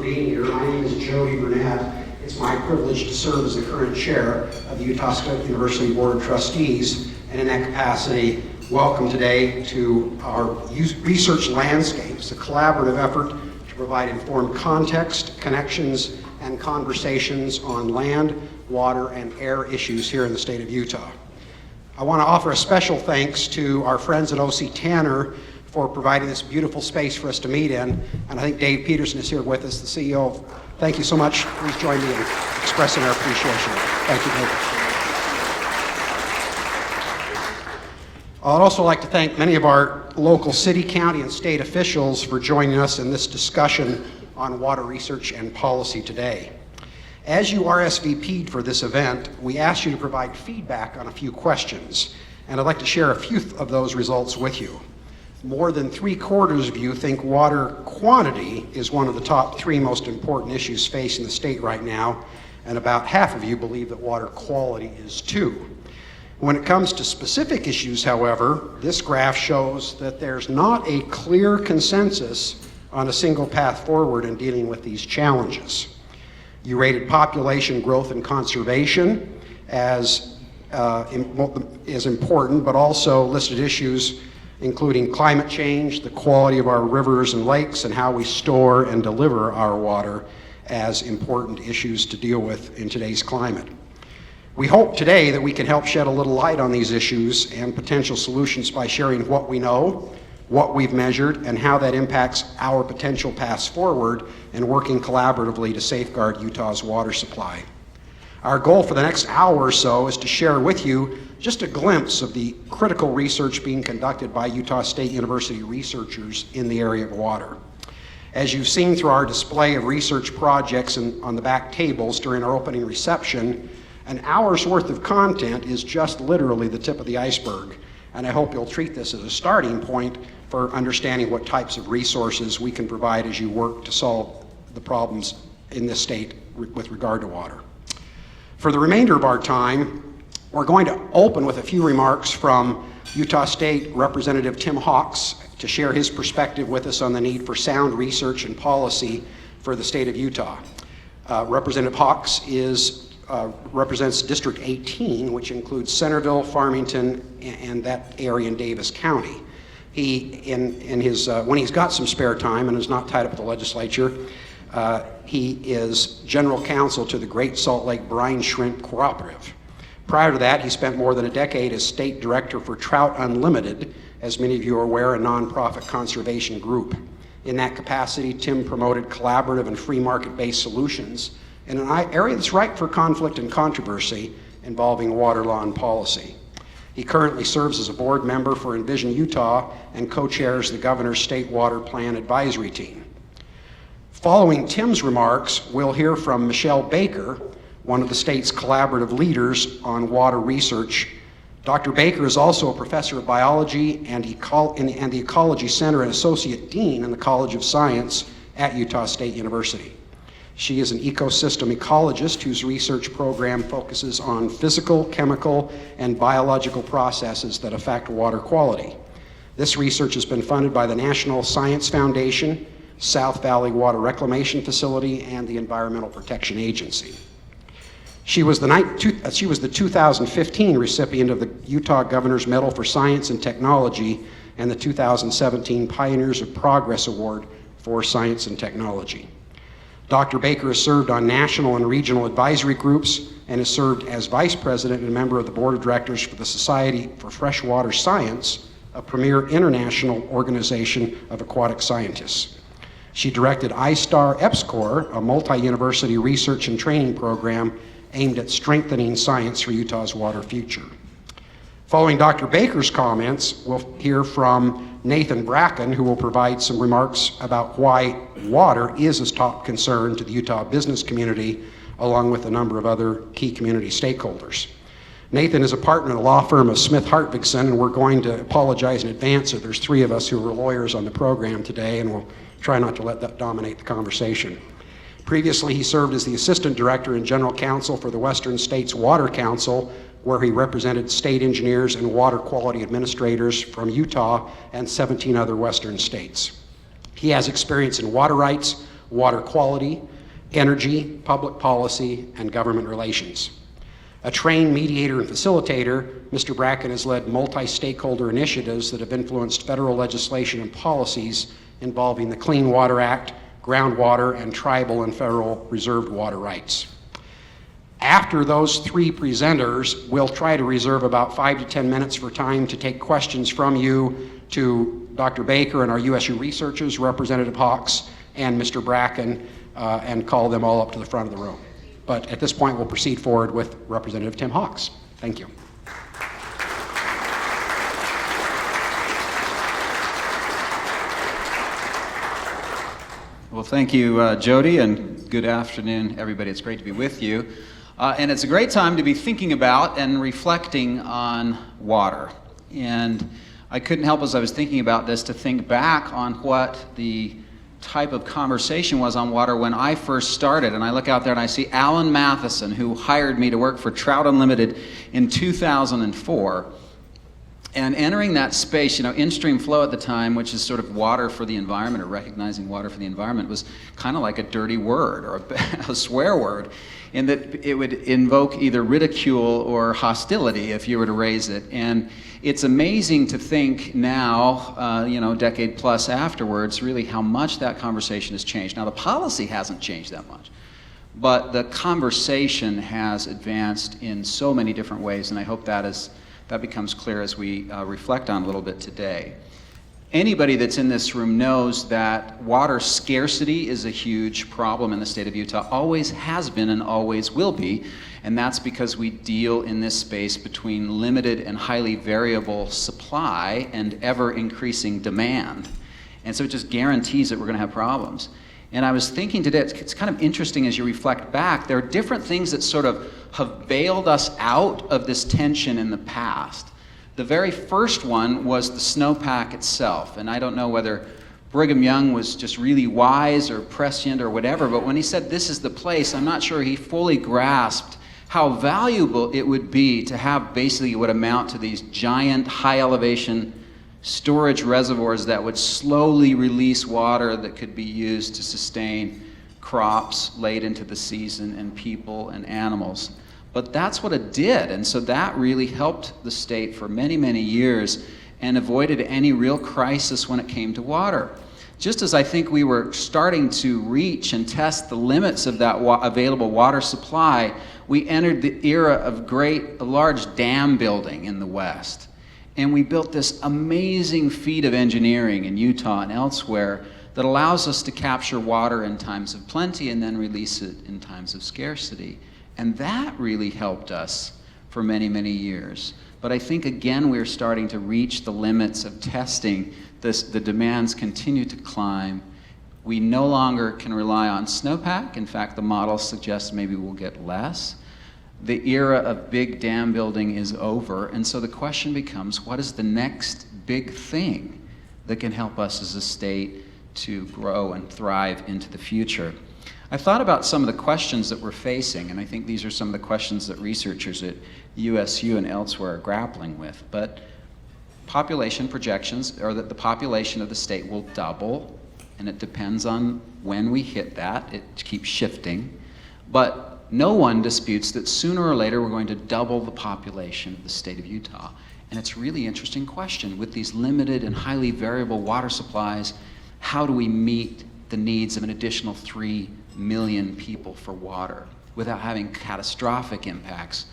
being here. My name is Jody Burnett. It's my privilege to serve as the current chair of the Utah State University Board of Trustees, and in that capacity, welcome today to our Research Landscapes, a collaborative effort to provide informed context, connections, and conversations on land, water, and air issues here in the state of Utah. I want to offer a special thanks to our friends at O.C. Tanner for providing this beautiful space for us to meet in, and I think Dave Peterson is here with us, the CEO. Thank you so much. Please join me in expressing our appreciation. Thank you, Dave. I'd also like to thank many of our local city, county, and state officials for joining us in this discussion on water research and policy today. As you RSVP'd for this event, we asked you to provide feedback on a few questions, and I'd like to share a few of those results with you. More than 3/4 of you think water quantity is one of the top 3 most important issues facing the state right now, and about half of you believe that water quality is too. When it comes to specific issues, however, this graph shows that there's not a clear consensus on a single path forward in dealing with these challenges. You rated population growth and conservation as important, but also listed issues including climate change, the quality of our rivers and lakes, and how we store and deliver our water as important issues to deal with in today's climate. We hope today that we can help shed a little light on these issues and potential solutions by sharing what we know, what we've measured, and how that impacts our potential paths forward and working collaboratively to safeguard Utah's water supply. Our goal for the next hour or so is to share with you just a glimpse of the critical research being conducted by Utah State University researchers in the area of water. As you've seen through our display of research projects on the back tables during our opening reception, an hour's worth of content is just literally the tip of the iceberg, and I hope you'll treat this as a starting point for understanding what types of resources we can provide as you work to solve the problems in this state with regard to water. For the remainder of our time, we're going to open with a few remarks from Utah State Representative Tim Hawks to share his perspective with us on the need for sound research and policy for the state of Utah. Representative Hawks represents District 18, which includes Centerville, Farmington, and that area in Davis County. He, when he's got some spare time and is not tied up with the legislature, he is general counsel to the Great Salt Lake Brine Shrimp Cooperative. Prior to that, he spent more than a decade as state director for Trout Unlimited, as many of you are aware, a nonprofit conservation group. In that capacity, Tim promoted collaborative and free market-based solutions in an area that's ripe for conflict and controversy involving water law and policy. He currently serves as a board member for Envision Utah and co-chairs the Governor's State Water Plan Advisory Team. Following Tim's remarks, we'll hear from Michelle Baker, one of the state's collaborative leaders on water research. Dr. Baker is also a professor of biology and the Ecology Center and associate dean in the College of Science at Utah State University. She is an ecosystem ecologist whose research program focuses on physical, chemical, and biological processes that affect water quality. This research has been funded by the National Science Foundation, South Valley Water Reclamation Facility, and the Environmental Protection Agency. She was the 2015 recipient of the Utah Governor's Medal for Science and Technology and the 2017 Pioneers of Progress Award for Science and Technology. Dr. Baker has served on national and regional advisory groups and has served as vice president and member of the board of directors for the Society for Freshwater Science, a premier international organization of aquatic scientists. She directed iStar EPSCoR, a multi-university research and training program aimed at strengthening science for Utah's water future. Following Dr. Baker's comments, we'll hear from Nathan Bracken, who will provide some remarks about why water is a top concern to the Utah business community, along with a number of other key community stakeholders. Nathan is a partner in a law firm of Smith Hartvigsen, and we're going to apologize in advance that there's 3 of us who are lawyers on the program today, and we'll try not to let that dominate the conversation. Previously, he served as the Assistant Director and General Counsel for the Western States Water Council, where he represented state engineers and water quality administrators from Utah and 17 other Western states. He has experience in water rights, water quality, energy, public policy, and government relations. A trained mediator and facilitator, Mr. Bracken has led multi-stakeholder initiatives that have influenced federal legislation and policies involving the Clean Water Act, groundwater, and tribal and federal reserved water rights. After those three presenters, we'll try to reserve about 5 to 10 minutes for time to take questions from you to Dr. Baker and our USU researchers, Representative Hawks, and Mr. Bracken, and call them all up to the front of the room. But at this point, we'll proceed forward with Representative Tim Hawks. Thank you. Well, thank you, Jody, and good afternoon, everybody. It's great to be with you. And it's a great time to be thinking about and reflecting on water. And I couldn't help, as I was thinking about this, to think back on what the type of conversation was on water when I first started. And I look out there and I see Alan Matheson, who hired me to work for Trout Unlimited in 2004. And entering that space, in-stream flow at the time, which is sort of water for the environment, or recognizing water for the environment, was kind of like a dirty word or a swear word, in that it would invoke either ridicule or hostility if you were to raise it. And it's amazing to think now, a decade plus afterwards, really how much that conversation has changed. Now, the policy hasn't changed that much, but the conversation has advanced in so many different ways, and I hope that becomes clear as we reflect on a little bit today. Anybody that's in this room knows that water scarcity is a huge problem in the state of Utah, always has been and always will be, and that's because we deal in this space between limited and highly variable supply and ever-increasing demand. And so it just guarantees that we're going to have problems. And I was thinking today, it's kind of interesting as you reflect back, there are different things that sort of have bailed us out of this tension in the past. The very first one was the snowpack itself, and I don't know whether Brigham Young was just really wise or prescient or whatever, but when he said this is the place, I'm not sure he fully grasped how valuable it would be to have basically what would amount to these giant high elevation storage reservoirs that would slowly release water that could be used to sustain crops late into the season and people and animals. But that's what it did, and so that really helped the state for many, many years and avoided any real crisis when it came to water. Just as I think we were starting to reach and test the limits of that available water supply, we entered the era of large dam building in the West. And we built this amazing feat of engineering in Utah and elsewhere that allows us to capture water in times of plenty and then release it in times of scarcity. And that really helped us for many, many years. But I think, again, we're starting to reach the limits of testing. The demands continue to climb. We no longer can rely on snowpack. In fact, the model suggests maybe we'll get less. The era of big dam building is over, and so the question becomes, what is the next big thing that can help us as a state to grow and thrive into the future? I thought about some of the questions that we're facing, and I think these are some of the questions that researchers at USU and elsewhere are grappling with. But population projections are that the population of the state will double, and it depends on when we hit that. It keeps shifting. But no one disputes that sooner or later we're going to double the population of the state of Utah. And it's a really interesting question. With these limited and highly variable water supplies, how do we meet the needs of an additional 3 million people for water without having catastrophic impacts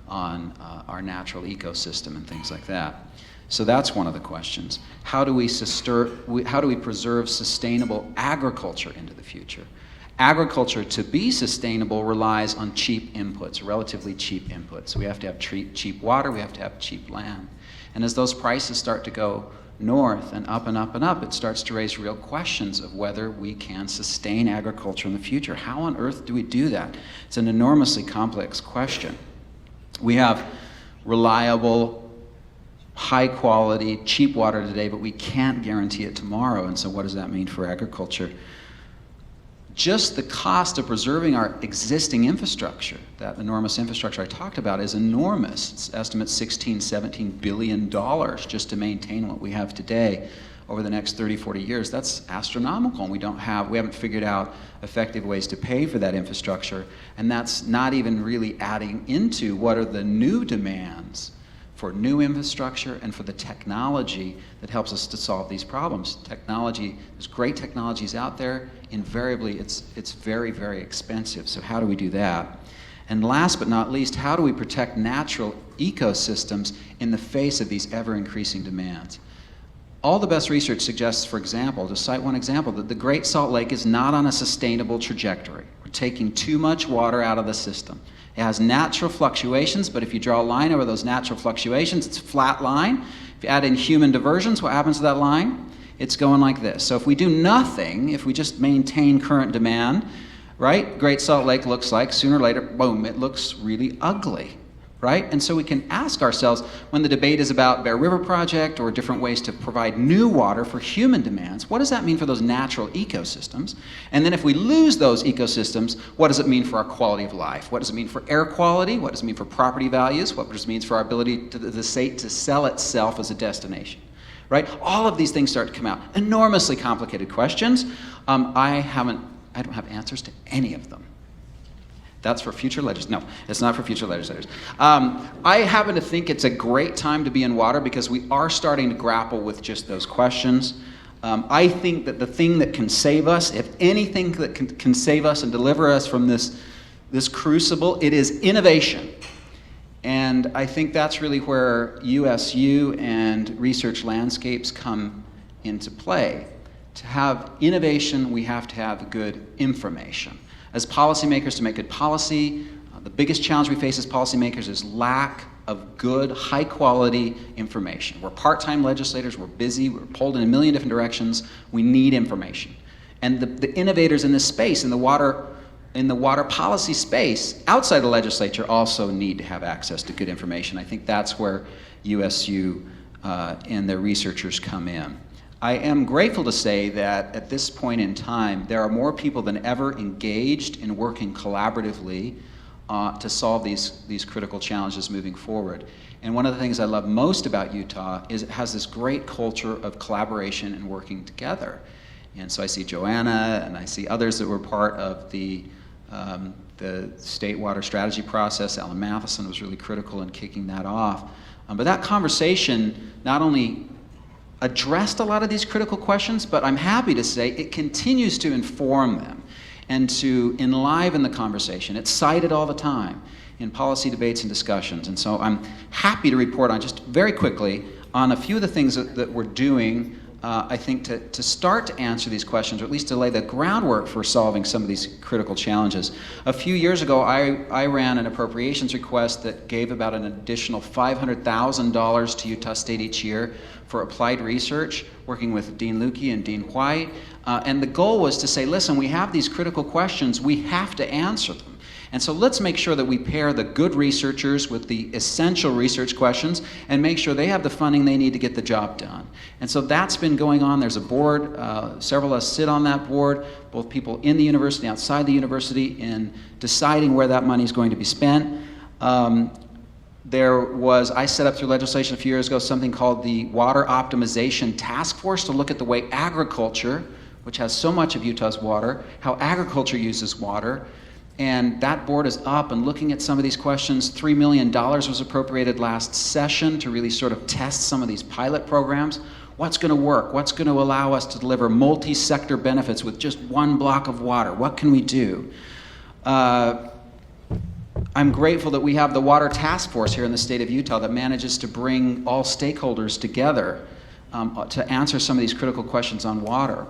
on our natural ecosystem and things like that? So that's one of the questions. How do we preserve sustainable agriculture into the future? Agriculture, to be sustainable, relies on cheap inputs, relatively cheap inputs. We have to have cheap water, we have to have cheap land. And as those prices start to go north and up and up and up, it starts to raise real questions of whether we can sustain agriculture in the future. How on earth do we do that? It's an enormously complex question. We have reliable, high quality, cheap water today, but we can't guarantee it tomorrow. And so what does that mean for agriculture? Just the cost of preserving our existing infrastructure, that enormous infrastructure I talked about, is enormous. It's estimated $16, $17 billion just to maintain what we have today. over the next 30, 40 years, that's astronomical, and we haven't figured out effective ways to pay for that infrastructure, and that's not even really adding into what are the new demands for new infrastructure and for the technology that helps us to solve these problems. Technology, there's great technologies out there. Invariably, it's very, very expensive. So how do we do that? And last but not least, how do we protect natural ecosystems in the face of these ever-increasing demands? All the best research suggests, for example, to cite one example, that the Great Salt Lake is not on a sustainable trajectory. We're taking too much water out of the system. It has natural fluctuations, but if you draw a line over those natural fluctuations, it's a flat line. If you add in human diversions, what happens to that line? It's going like this. So if we do nothing, if we just maintain current demand, right, Great Salt Lake looks like, sooner or later, boom, it looks really ugly, right? And so we can ask ourselves, when the debate is about Bear River Project or different ways to provide new water for human demands, what does that mean for those natural ecosystems? And then if we lose those ecosystems, what does it mean for our quality of life? What does it mean for air quality? What does it mean for property values? What does it mean for our ability to the state to sell itself as a destination? Right? All of these things start to come out. Enormously complicated questions. I don't have answers to any of them. That's for future legislators. No, it's not for future legislators. I happen to think it's a great time to be in water because we are starting to grapple with just those questions. I think that the thing that can save us, if anything that can save us and deliver us from this crucible, it is innovation. And I think that's really where USU and research landscapes come into play. To have innovation, we have to have good information. As policymakers, to make good policy, the biggest challenge we face as policymakers is lack of good, high-quality information. We're part-time legislators, we're busy, we're pulled in a million different directions. We need information. And the innovators in this space, in the water policy space, outside the legislature, also need to have access to good information. I think that's where USU and their researchers come in. I am grateful to say that at this point in time, there are more people than ever engaged in working collaboratively to solve these critical challenges moving forward. And one of the things I love most about Utah is it has this great culture of collaboration and working together. And so I see Joanna and I see others that were part of the state water strategy process. Alan Matheson was really critical in kicking that off. But that conversation not only addressed a lot of these critical questions, but I'm happy to say it continues to inform them and to enliven the conversation. It's cited all the time in policy debates and discussions. And so I'm happy to report on, just very quickly, on a few of the things that we're doing, I think, to start to answer these questions, or at least to lay the groundwork for solving some of these critical challenges. A few years ago, I ran an appropriations request that gave about an additional $500,000 to Utah State each year for applied research, working with Dean Lukey and Dean White. And the goal was to say, listen, we have these critical questions, we have to answer them. And so let's make sure that we pair the good researchers with the essential research questions and make sure they have the funding they need to get the job done. And so that's been going on. There's a board, several of us sit on that board, both people in the university, outside the university, in deciding where that money is going to be spent. I set up through legislation a few years ago something called the Water Optimization Task Force to look at the way agriculture, which has so much of Utah's water, how agriculture uses water. And that board is up and looking at some of these questions. $3 million was appropriated last session to really sort of test some of these pilot programs. What's going to work? What's going to allow us to deliver multi-sector benefits with just one block of water? What can we do? I'm grateful that we have the Water Task Force here in the state of Utah that manages to bring all stakeholders together to answer some of these critical questions on water.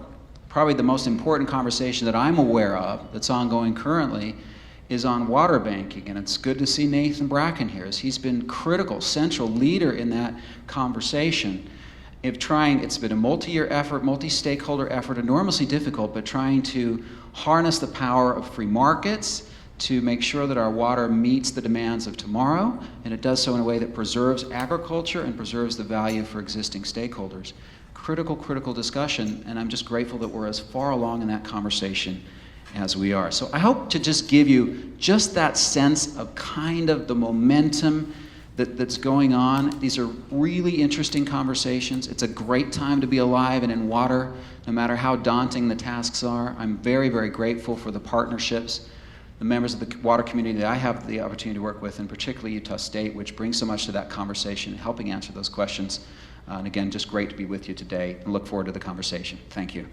Probably the most important conversation that I'm aware of that's ongoing currently is on water banking, and it's good to see Nathan Bracken here, as he's been critical, central leader in that conversation. It's been a multi-year effort, multi-stakeholder effort, enormously difficult, but trying to harness the power of free markets to make sure that our water meets the demands of tomorrow, and it does so in a way that preserves agriculture and preserves the value for existing stakeholders. Critical discussion, and I'm just grateful that we're as far along in that conversation as we are. So I hope to just give you just that sense of kind of the momentum that's going on. These are really interesting conversations. It's a great time to be alive and in water, no matter how daunting the tasks are. I'm very, very grateful for the partnerships, the members of the water community that I have the opportunity to work with, and particularly Utah State, which brings so much to that conversation, helping answer those questions. And again, just great to be with you today, and look forward to the conversation. Thank you.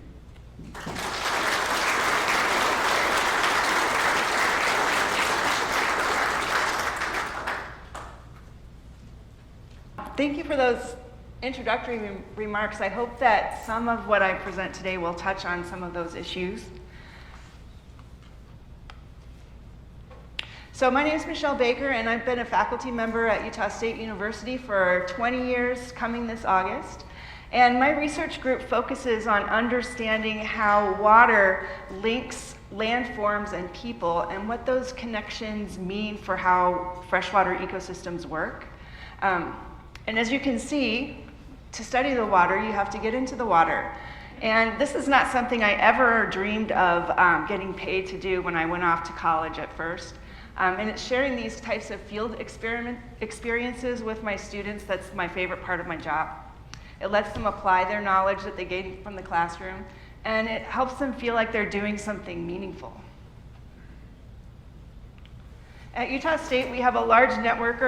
Thank you for those introductory remarks. I hope that some of what I present today will touch on some of those issues. So my name is Michelle Baker, and I've been a faculty member at Utah State University for 20 years, coming this August. And my research group focuses on understanding how water links landforms and people, and what those connections mean for how freshwater ecosystems work. And as you can see, to study the water, you have to get into the water. And this is not something I ever dreamed of getting paid to do when I went off to college at first. And it's sharing these types of field experiences with my students that's my favorite part of my job. It lets them apply their knowledge that they gained from the classroom, and it helps them feel like they're doing something meaningful. At Utah State, we have a large network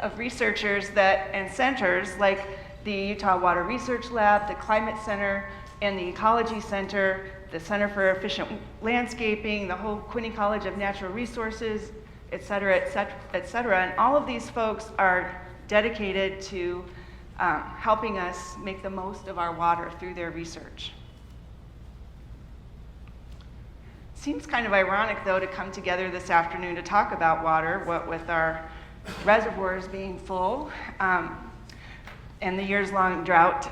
of researchers and centers like the Utah Water Research Lab, the Climate Center, and the Ecology Center, the Center for Efficient Landscaping, the whole Quinney College of Natural Resources, et cetera, et cetera, et cetera. And all of these folks are dedicated to helping us make the most of our water through their research. Seems kind of ironic, though, to come together this afternoon to talk about water, what with our reservoirs being full and the years-long drought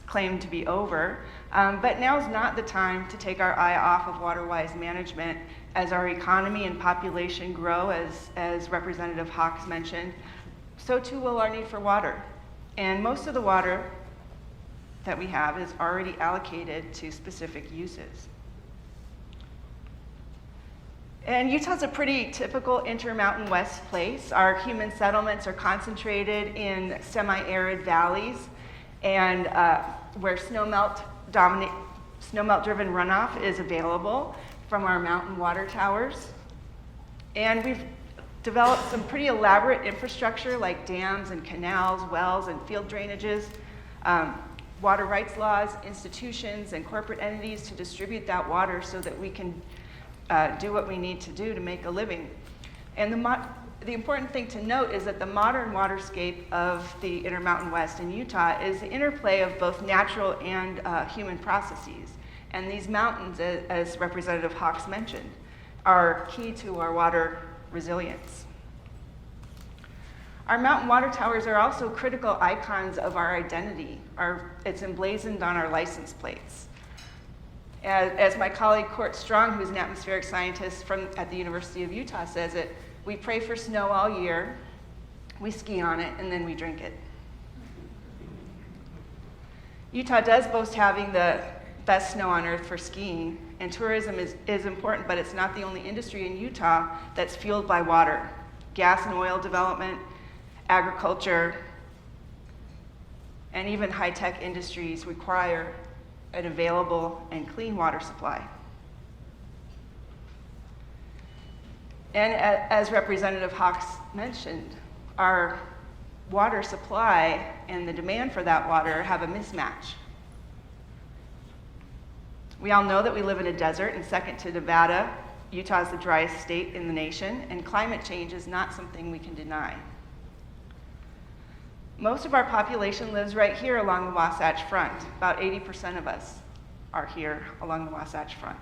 claimed to be over. But now's not the time to take our eye off of water-wise management. As our economy and population grow, as Representative Hawks mentioned, so too will our need for water. And most of the water that we have is already allocated to specific uses. And Utah's a pretty typical Intermountain West place. Our human settlements are concentrated in semi-arid valleys, and where snowmelt-driven runoff is available from our mountain water towers. And we've developed some pretty elaborate infrastructure like dams and canals, wells, and field drainages, water rights laws, institutions, and corporate entities to distribute that water so that we can do what we need to do to make a living. And the important thing to note is that the modern waterscape of the Intermountain West in Utah is the interplay of both natural and human processes. And these mountains, as Representative Hawks mentioned, are key to our water resilience. Our mountain water towers are also critical icons of our identity. It's emblazoned on our license plates. As my colleague Court Strong, who's an atmospheric scientist at the University of Utah, says it, we pray for snow all year, we ski on it, and then we drink it. Utah does boast having the best snow on earth for skiing, and tourism is important, but it's not the only industry in Utah that's fueled by water. Gas and oil development, agriculture, and even high-tech industries require an available and clean water supply. And as Representative Hawks mentioned, our water supply and the demand for that water have a mismatch. We all know that we live in a desert, and second to Nevada, Utah is the driest state in the nation, and climate change is not something we can deny. Most of our population lives right here along the Wasatch Front. About 80% of us are here along the Wasatch Front.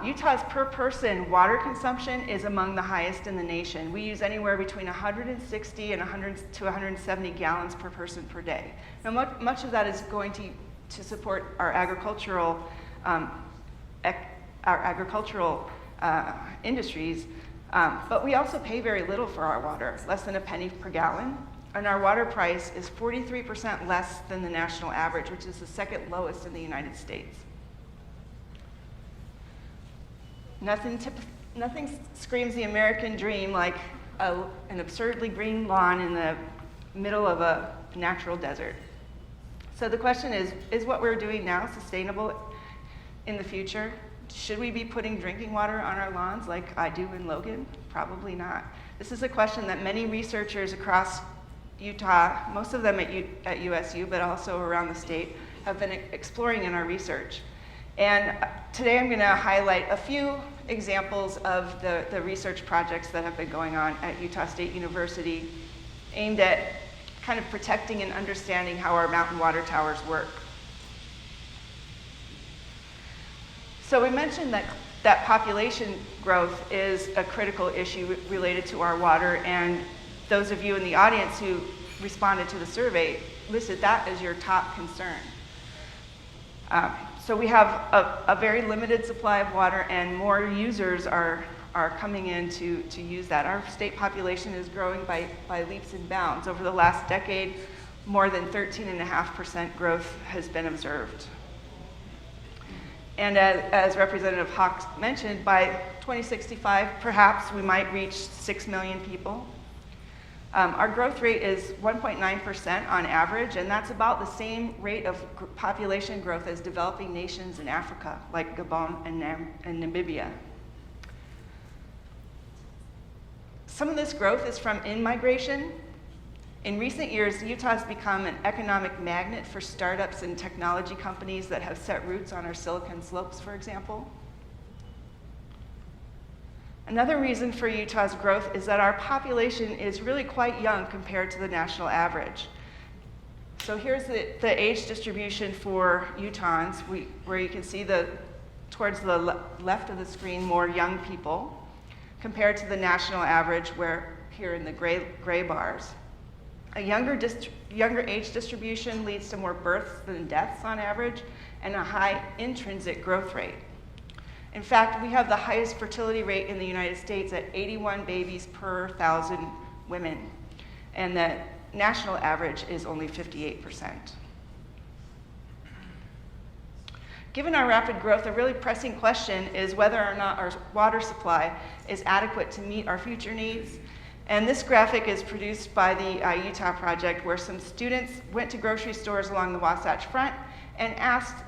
Utah's per person water consumption is among the highest in the nation. We use anywhere between 160 and 100 to 170 gallons per person per day. Now, much of that is going to support our agricultural industries, but we also pay very little for our water, less than a penny per gallon, and our water price is 43% less than the national average, which is the second lowest in the United States. Nothing screams the American dream like an absurdly green lawn in the middle of a natural desert. So the question is what we're doing now sustainable in the future? Should we be putting drinking water on our lawns like I do in Logan? Probably not. This is a question that many researchers across Utah, most of them at USU, but also around the state, have been exploring in our research. And today I'm going to highlight a few examples of the research projects that have been going on at Utah State University aimed at kind of protecting and understanding how our mountain water towers work. So we mentioned that population growth is a critical issue related to our water, and those of you in the audience who responded to the survey listed that as your top concern. So we have a very limited supply of water, and more users are coming in to use that. Our state population is growing by leaps and bounds. Over the last decade, more than 13.5% growth has been observed. And as Representative Hawks mentioned, by 2065, perhaps we might reach 6 million people. Our growth rate is 1.9% on average, and that's about the same rate of population growth as developing nations in Africa, like Gabon and Namibia. Some of this growth is from in-migration. In recent years, Utah has become an economic magnet for startups and technology companies that have set roots on our Silicon Slopes, for example. Another reason for Utah's growth is that our population is really quite young compared to the national average. So here's the age distribution for Utahns, where you can see towards the left of the screen, more young people, compared to the national average, where here in the gray bars. A younger age distribution leads to more births than deaths on average, and a high intrinsic growth rate. In fact, we have the highest fertility rate in the United States at 81 babies per 1,000 women, and the national average is only 58%. Given our rapid growth, a really pressing question is whether or not our water supply is adequate to meet our future needs. And this graphic is produced by the Utah Project, where some students went to grocery stores along the Wasatch Front and asked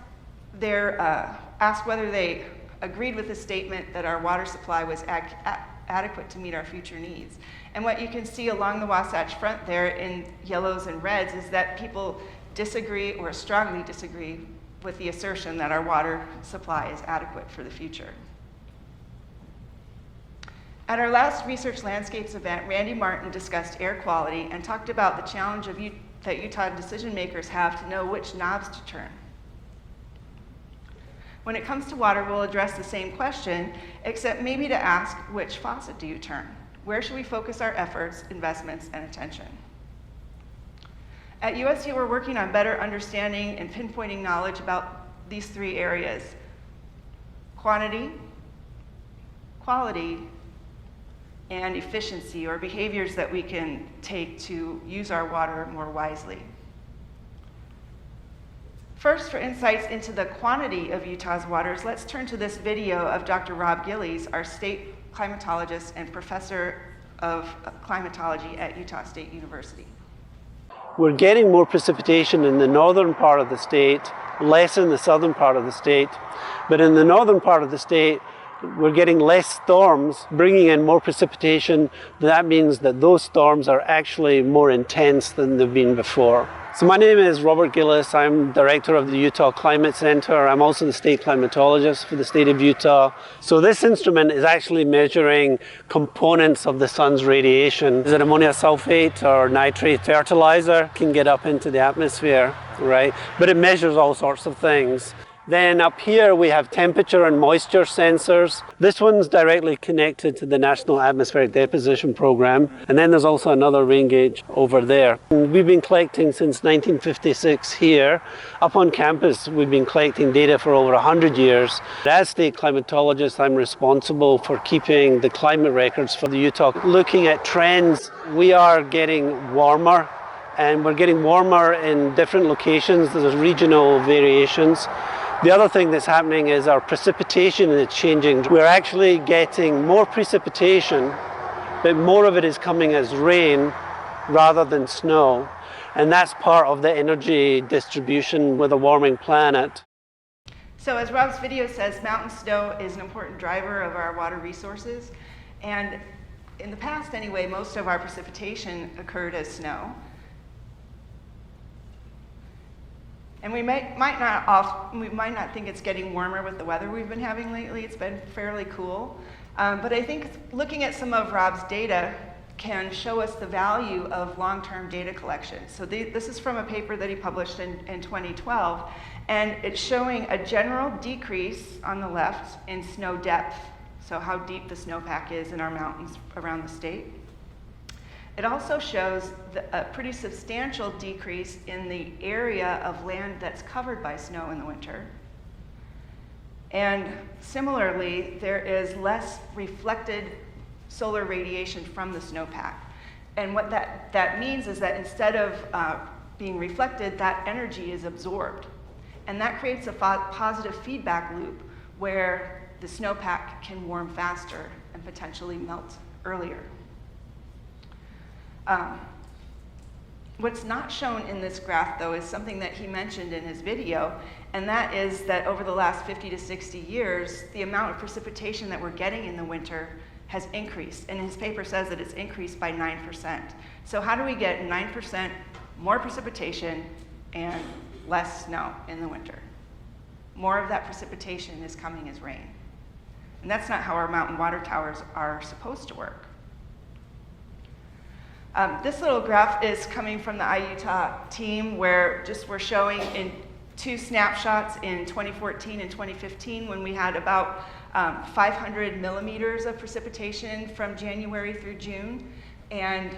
whether they agreed with the statement that our water supply was adequate to meet our future needs. And what you can see along the Wasatch Front there in yellows and reds is that people disagree or strongly disagree with the assertion that our water supply is adequate for the future. At our last Research Landscapes event, Randy Martin discussed air quality and talked about the challenge that Utah decision makers have to know which knobs to turn. When it comes to water, we'll address the same question, except maybe to ask, which faucet do you turn? Where should we focus our efforts, investments, and attention? At USU, we're working on better understanding and pinpointing knowledge about these three areas: quantity, quality, and efficiency, or behaviors that we can take to use our water more wisely. First, for insights into the quantity of Utah's waters, let's turn to this video of Dr. Rob Gillies, our state climatologist and professor of climatology at Utah State University. We're getting more precipitation in the northern part of the state, less in the southern part of the state. But in the northern part of the state, we're getting less storms, bringing in more precipitation. That means that those storms are actually more intense than they've been before. So my name is Robert Gillis. I'm director of the Utah Climate Center. I'm also the state climatologist for the state of Utah. So this instrument is actually measuring components of the sun's radiation. Is it ammonium sulfate or nitrate fertilizer? Can get up into the atmosphere, right? But it measures all sorts of things. Then up here we have temperature and moisture sensors. This one's directly connected to the National Atmospheric Deposition Program. And then there's also another rain gauge over there. And we've been collecting since 1956 here. Up on campus, we've been collecting data for over 100 years. As state climatologist, I'm responsible for keeping the climate records for the Utah. Looking at trends, we are getting warmer, and we're getting warmer in different locations. There's regional variations. The other thing that's happening is our precipitation is changing. We're actually getting more precipitation but more of it is coming as rain rather than snow. And that's part of the energy distribution with a warming planet. So as Rob's video says, mountain snow is an important driver of our water resources. And in the past anyway, most of our precipitation occurred as snow. And we might not think it's getting warmer with the weather we've been having lately. It's been fairly cool. But I think looking at some of Rob's data can show us the value of long-term data collection. So this is from a paper that he published in 2012, and it's showing a general decrease on the left in snow depth, so how deep the snowpack is in our mountains around the state. It also shows a pretty substantial decrease in the area of land that's covered by snow in the winter. And similarly, there is less reflected solar radiation from the snowpack. And what that means is that instead of being reflected, that energy is absorbed. And that creates a positive feedback loop where the snowpack can warm faster and potentially melt earlier. What's not shown in this graph, though, is something that he mentioned in his video, and that is that over the last 50 to 60 years, the amount of precipitation that we're getting in the winter has increased, and his paper says that it's increased by 9%. So how do we get 9% more precipitation and less snow in the winter? More of that precipitation is coming as rain. And that's not how our mountain water towers are supposed to work. This little graph is coming from the IUtah team, where we're showing in two snapshots in 2014 and 2015 when we had about 500 millimeters of precipitation from January through June. And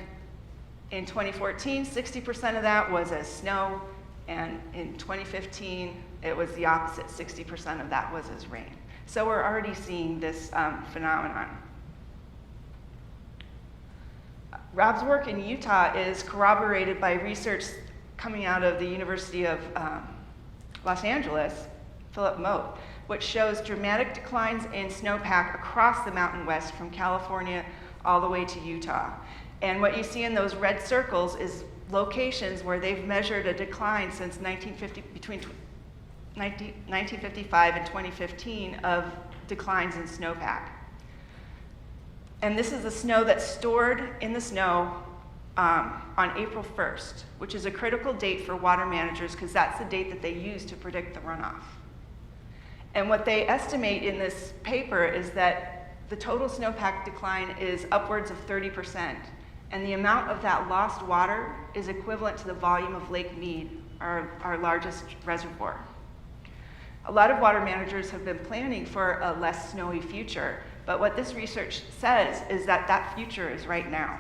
in 2014, 60% of that was as snow, and in 2015, it was the opposite. 60% of that was as rain. So we're already seeing this phenomenon. Rob's work in Utah is corroborated by research coming out of the University of Los Angeles, Philip Mote, which shows dramatic declines in snowpack across the Mountain West from California all the way to Utah. And what you see in those red circles is locations where they've measured a decline since between 1955 and 2015 of declines in snowpack. And this is the snow that's stored in the snow on April 1st, which is a critical date for water managers because that's the date that they use to predict the runoff. And what they estimate in this paper is that the total snowpack decline is upwards of 30%, and the amount of that lost water is equivalent to the volume of Lake Mead, our largest reservoir. A lot of water managers have been planning for a less snowy future, but what this research says is that that future is right now.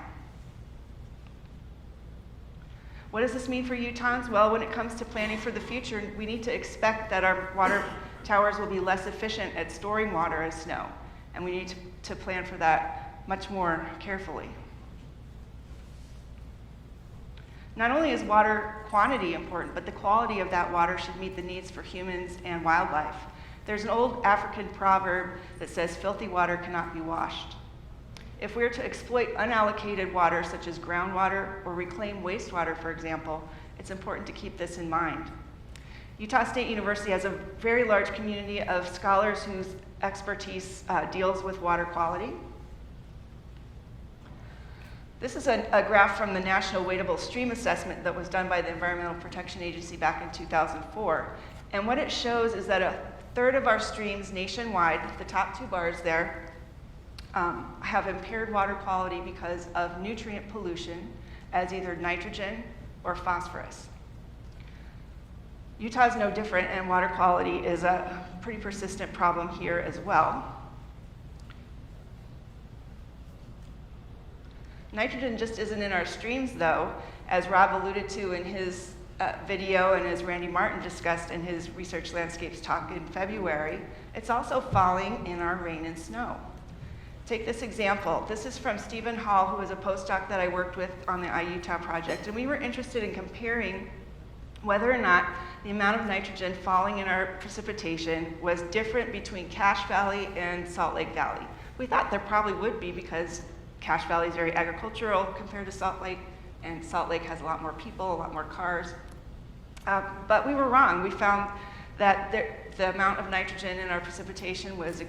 What does this mean for Utahns? Well, when it comes to planning for the future, we need to expect that our water towers will be less efficient at storing water as snow, and we need to plan for that much more carefully. Not only is water quantity important, but the quality of that water should meet the needs for humans and wildlife. There's an old African proverb that says, filthy water cannot be washed. If we're to exploit unallocated water, such as groundwater or reclaim wastewater, for example, it's important to keep this in mind. Utah State University has a very large community of scholars whose expertise deals with water quality. This is a graph from the National Wadeable Stream Assessment that was done by the Environmental Protection Agency back in 2004. And what it shows is that a third of our streams nationwide, the top two bars there, have impaired water quality because of nutrient pollution as either nitrogen or phosphorus. Utah is no different, and water quality is a pretty persistent problem here as well. Nitrogen just isn't in our streams, though, as Rob alluded to in his video and as Randy Martin discussed in his Research Landscapes talk in February. It's also falling in our rain and snow. Take this example. This is from Stephen Hall, who was a postdoc that I worked with on the IUtah project, and we were interested in comparing whether or not the amount of nitrogen falling in our precipitation was different between Cache Valley and Salt Lake Valley. We thought there probably would be because Cache Valley is very agricultural compared to Salt Lake, and Salt Lake has a lot more people, a lot more cars. But we were wrong. We found that the amount of nitrogen in our precipitation was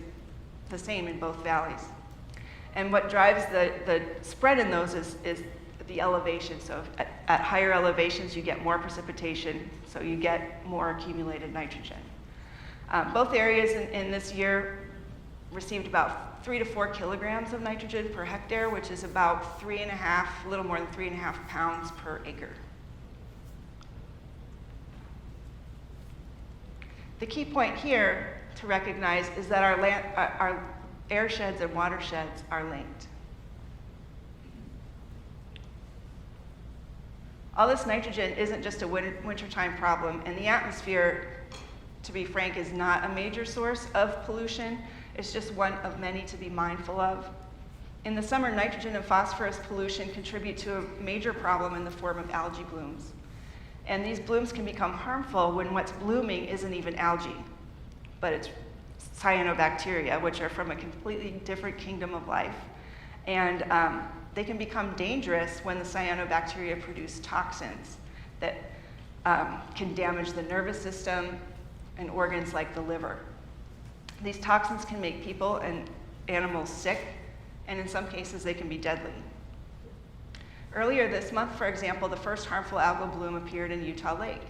the same in both valleys. And what drives the spread in those is the elevation. So at higher elevations, you get more precipitation, so you get more accumulated nitrogen. Both areas in this year received about 3 to 4 kilograms of nitrogen per hectare, which is about a little more than 3.5 pounds per acre. The key point here to recognize is that our airsheds and watersheds are linked. All this nitrogen isn't just a wintertime problem, and the atmosphere, to be frank, is not a major source of pollution. It's just one of many to be mindful of. In the summer, nitrogen and phosphorus pollution contribute to a major problem in the form of algae blooms. And these blooms can become harmful when what's blooming isn't even algae, but it's cyanobacteria, which are from a completely different kingdom of life. And they can become dangerous when the cyanobacteria produce toxins that can damage the nervous system and organs like the liver. These toxins can make people and animals sick, and in some cases they can be deadly. Earlier this month, for example, the first harmful algal bloom appeared in Utah Lake.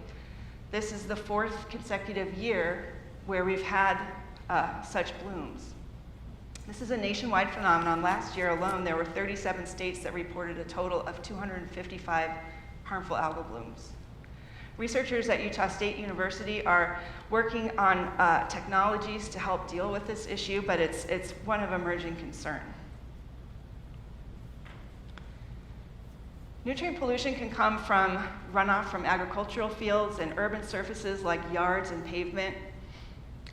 This is the 4th consecutive year where we've had such blooms. This is a nationwide phenomenon. Last year alone, there were 37 states that reported a total of 255 harmful algal blooms. Researchers at Utah State University are working on technologies to help deal with this issue, but it's one of emerging concern. Nutrient pollution can come from runoff from agricultural fields and urban surfaces like yards and pavement.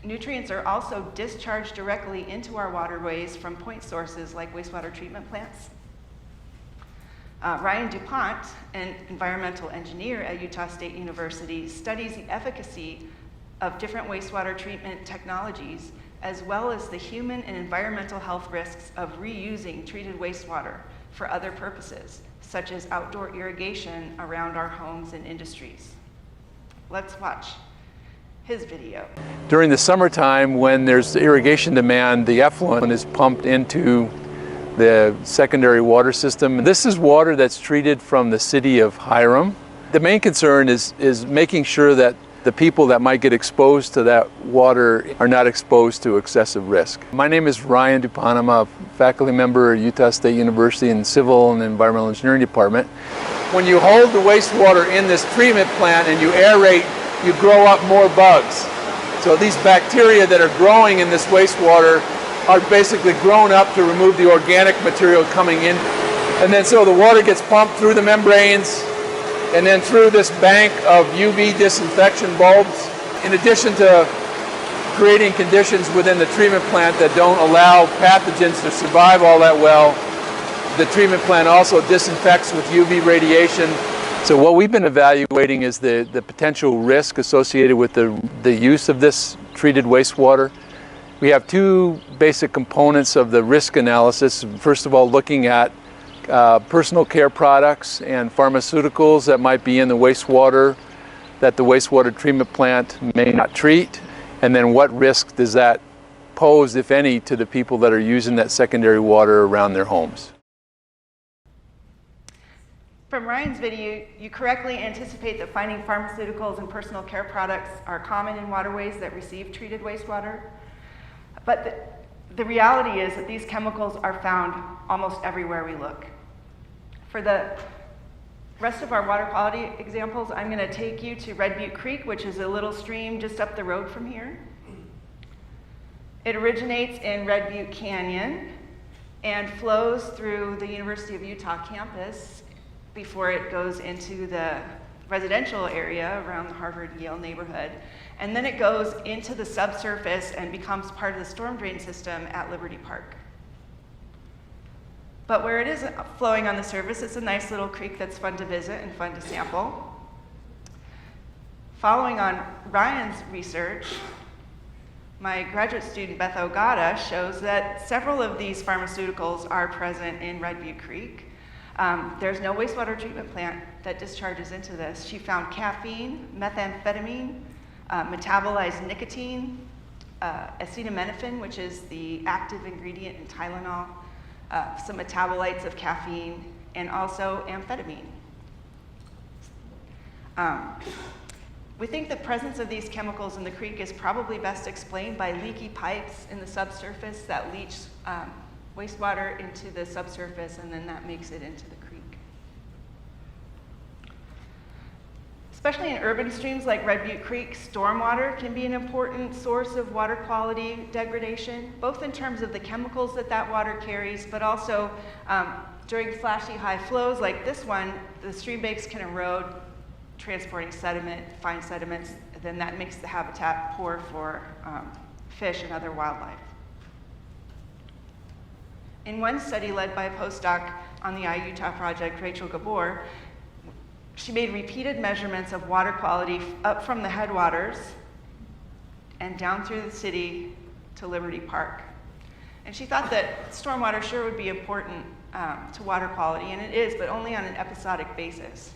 Nutrients are also discharged directly into our waterways from point sources like wastewater treatment plants. Ryan DuPont, an environmental engineer at Utah State University, studies the efficacy of different wastewater treatment technologies, as well as the human and environmental health risks of reusing treated wastewater for other purposes, such as outdoor irrigation around our homes and industries. Let's watch his video. During the summertime, when there's irrigation demand, the effluent is pumped into the secondary water system. This is water that's treated from the city of Hiram. The main concern is making sure that the people that might get exposed to that water are not exposed to excessive risk. My name is Ryan DuPont. I'm a faculty member at Utah State University in Civil and Environmental Engineering Department. When you hold the wastewater in this treatment plant and you aerate, you grow up more bugs. So these bacteria that are growing in this wastewater are basically grown up to remove the organic material coming in. And then so the water gets pumped through the membranes and then through this bank of UV disinfection bulbs. In addition to creating conditions within the treatment plant that don't allow pathogens to survive all that well, the treatment plant also disinfects with UV radiation. So what we've been evaluating is the potential risk associated with the use of this treated wastewater. We have two basic components of the risk analysis. First of all, looking at personal care products and pharmaceuticals that might be in the wastewater that the wastewater treatment plant may not treat. And then what risk does that pose, if any, to the people that are using that secondary water around their homes? From Ryan's video, you correctly anticipate that finding pharmaceuticals and personal care products are common in waterways that receive treated wastewater. But the reality is that these chemicals are found almost everywhere we look. For the rest of our water quality examples, I'm going to take you to Butte Creek, which is a little stream just up the road from here. It originates in Red Butte Canyon and flows through the University of Utah campus before it goes into the residential area around the Harvard-Yale neighborhood. And then it goes into the subsurface and becomes part of the storm drain system at Liberty Park. But where it is flowing on the surface, it's a nice little creek that's fun to visit and fun to sample. Following on Ryan's research, My graduate student, Beth Ogata, shows that several of these pharmaceuticals are present in Red Butte Creek. There's no wastewater treatment plant that discharges into this. She found caffeine, methamphetamine, metabolized nicotine, acetaminophen, which is the active ingredient in Tylenol, some metabolites of caffeine, and also amphetamine. We think the presence of these chemicals in the creek is probably best explained by leaky pipes in the subsurface that leach wastewater into the subsurface, and then that makes it into the creek. Especially in urban streams like Red Butte Creek, stormwater can be an important source of water quality degradation, both in terms of the chemicals that water carries, but also during flashy high flows like this one, the stream banks can erode, transporting sediment, fine sediments, then that makes the habitat poor for fish and other wildlife. In one study led by a postdoc on the iUtah project, Rachel Gabor, she made repeated measurements of water quality up from the headwaters and down through the city to Liberty Park. And she thought that stormwater sure would be important to water quality, and it is, but only on an episodic basis.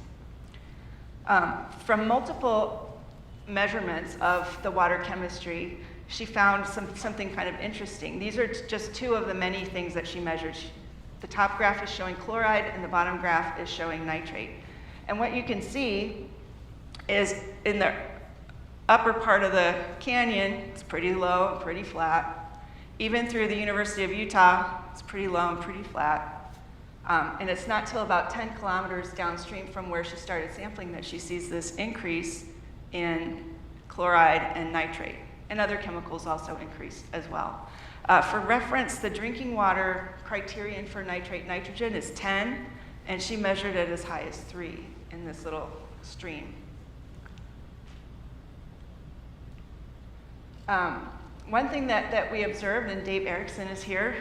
From multiple measurements of the water chemistry, she found something kind of interesting. These are just two of the many things that she measured. The top graph is showing chloride, and the bottom graph is showing nitrate. And what you can see is in the upper part of the canyon, it's pretty low and pretty flat. Even through the University of Utah, it's pretty low and pretty flat. And it's not till about 10 kilometers downstream from where she started sampling that she sees this increase in chloride and nitrate. And other chemicals also increased as well. For reference, the drinking water criterion for nitrate nitrogen is 10, and she measured it as high as 3 in this little stream. One thing that we observed, and Dave Erickson is here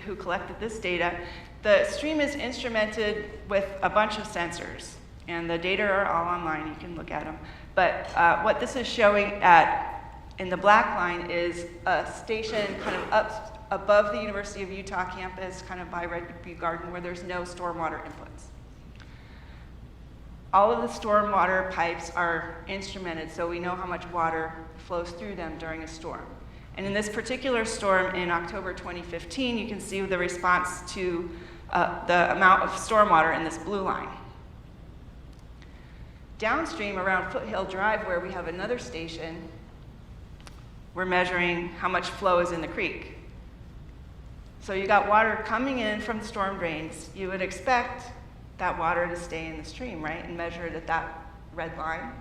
who collected this data, the stream is instrumented with a bunch of sensors, and the data are all online, you can look at them. But what this is showing in the black line is a station kind of up above the University of Utah campus, kind of by Red Butte Garden, where there's no stormwater inputs. All of the stormwater pipes are instrumented, so we know how much water flows through them during a storm. And in this particular storm in October 2015, you can see the response to the amount of stormwater in this blue line. Downstream around Foothill Drive, where we have another station, we're measuring how much flow is in the creek. So you got water coming in from the storm drains. You would expect that water to stay in the stream, right, and measure it at that red line.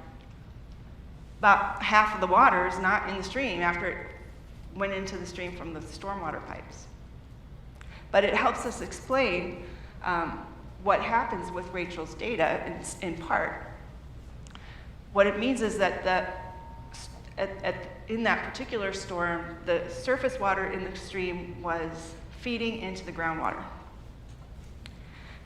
About half of the water is not in the stream after it went into the stream from the stormwater pipes. But it helps us explain what happens with Rachel's data in part. What it means is that in that particular storm, the surface water in the stream was feeding into the groundwater.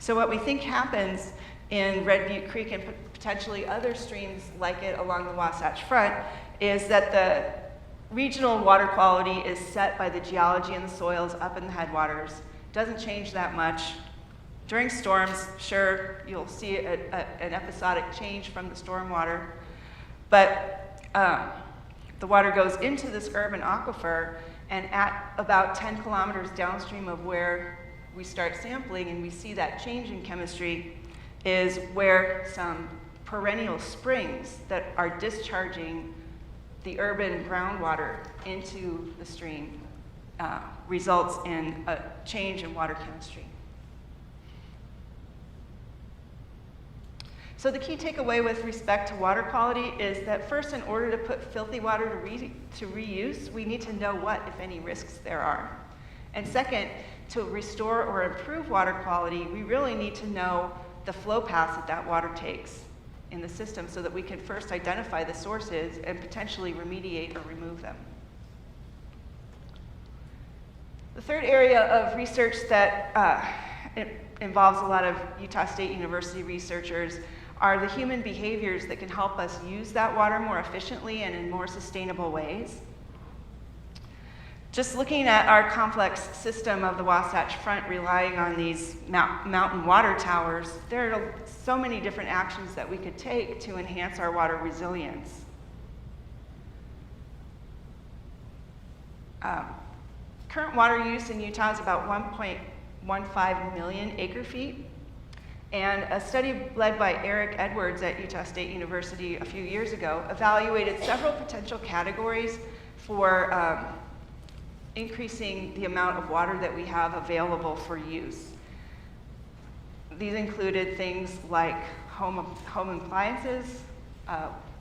So what we think happens in Red Butte Creek and potentially other streams like it along the Wasatch Front is that the regional water quality is set by the geology and the soils up in the headwaters. Doesn't change that much. During storms, sure, you'll see an episodic change from the storm water, but the water goes into this urban aquifer, and at about 10 kilometers downstream of where we start sampling and we see that change in chemistry is where some perennial springs that are discharging the urban groundwater into the stream results in a change in water chemistry. So the key takeaway with respect to water quality is that first, in order to put filthy water to reuse, we need to know what, if any, risks there are. And second, to restore or improve water quality, we really need to know the flow paths that water takes in the system so that we can first identify the sources and potentially remediate or remove them. The third area of research that involves a lot of Utah State University researchers are the human behaviors that can help us use that water more efficiently and in more sustainable ways. Just looking at our complex system of the Wasatch Front relying on these mountain water towers, there are so many different actions that we could take to enhance our water resilience. Current water use in Utah is about 1.15 million acre feet. And a study led by Eric Edwards at Utah State University a few years ago evaluated several potential categories for increasing the amount of water that we have available for use. These included things like home appliances,